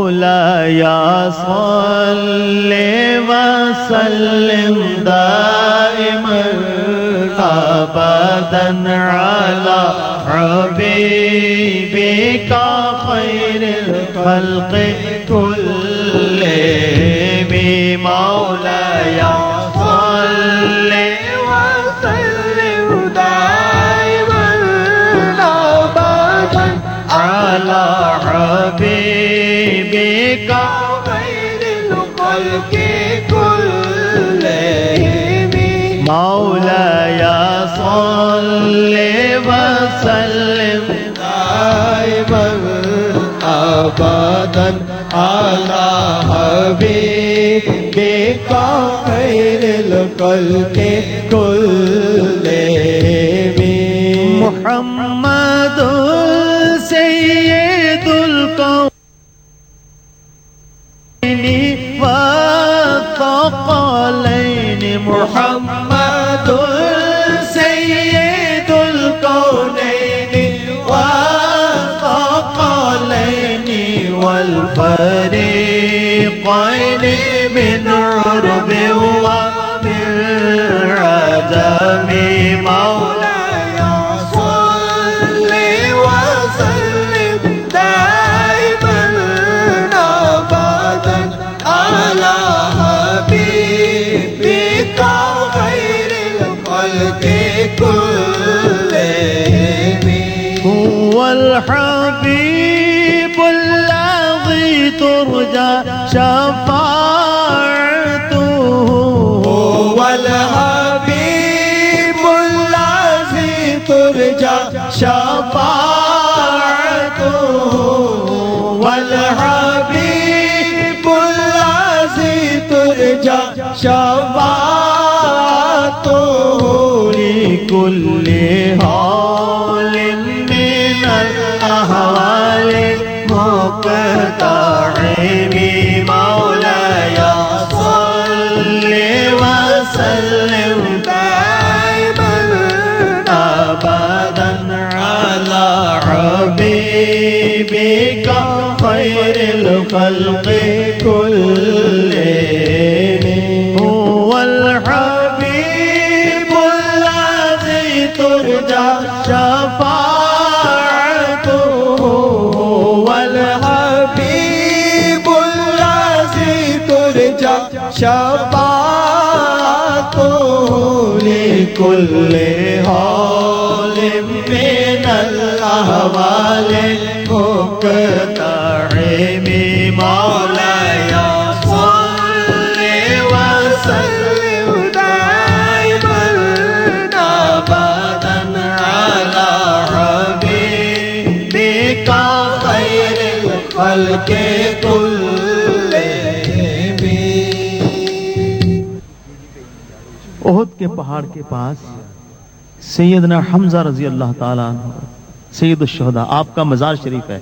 मौलाया सल्ले व सल्लिम दाइमन अबदन अला हबीबिका खैरिल खल्क़ि कुल्लिहिम मौलाया सल्ले व सल्लिम दाइमन अबदन अला हबीबिका खैरिल खल्क़ि कुल्लिहिम मौलाया सल्ले व सल्लिम दाइमन अबदन अला हबीबिका खैरिल खल्क़ि कुल्लिहिम मुहम्मदुर सय्यदुल कौनैनि व थक़लैनि मुहम्मदुर सय्यदुल कौनैनि व थक़लैनि वल फरीक़ैनि मिन उर्ब व मिन अजम मौलाया सल्लि व सल्लिम दाइमन अबदन अला हबीबिका खैरिल खल्क़ि कुल्लिहिम हुवल हबीबुल्लज़ी तुरजा शफ़ाअतुहु हुवल हबीबुल्लज़ी तुरजा शफ़ाअतुहु वल हबीबुल्लज़ी तुरजा शफ़ाअतुहु लिकुल्लि हालिन मिनल अहवालि मुक़तहिमी मौलाया सल्लि व सल्लिम दाइमन अबदन अला हबीबिका खैरिल खल्क़ि कुल्लिहिम हुवल हबीबुल्लज़ी तुरजा शफ़ाअतुहु हुवल हबीबुल्लज़ी तुरजा शफ़ाअतुहु लिकुल्लि हालिन मिनल अहवालि मुक़तहिमी मौलाया सल्लि व सल्लिम दाइमन अबदन अला हबीबिका खैरिल खल्क़ि कुल्लिहिम। ओहद के पहाड़ के पास सैयदना हमजा रजी अल्लाह ताला सैयद शुहदा आपका मजार शरीफ है।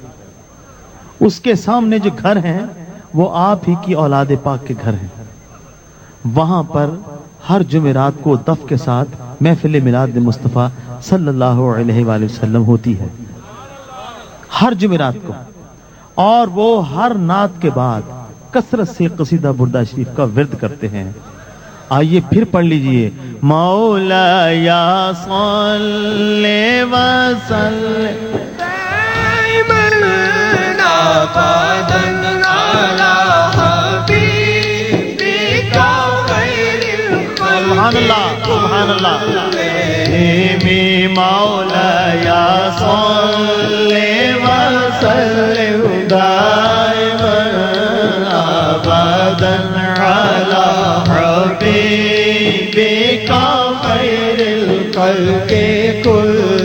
उसके सामने जो घर हैं वो आप ही की औलाद पाक के घर हैं। वहां पर हर जुमेरात को दफ के साथ महफिल मिलाद मुस्तफ़ा सल्लल्लाहु अलैहि वसल्लम होती है हर जुमेरात को, और वो हर नात के बाद कसरत से कसीदा बुर्दा शरीफ का विर्द करते हैं। आइए फिर पढ़ लीजिए मौलाया सल्ले व सल्लिम दाइमन अबदन अला हबीबिका खैरिल खल्क़ि सुभान अल्लाह मौलाया सल्ले व सल्लिम दाइमन अबदन अला हबीबिका खैरिल खल्क़ि कुल्लिहिम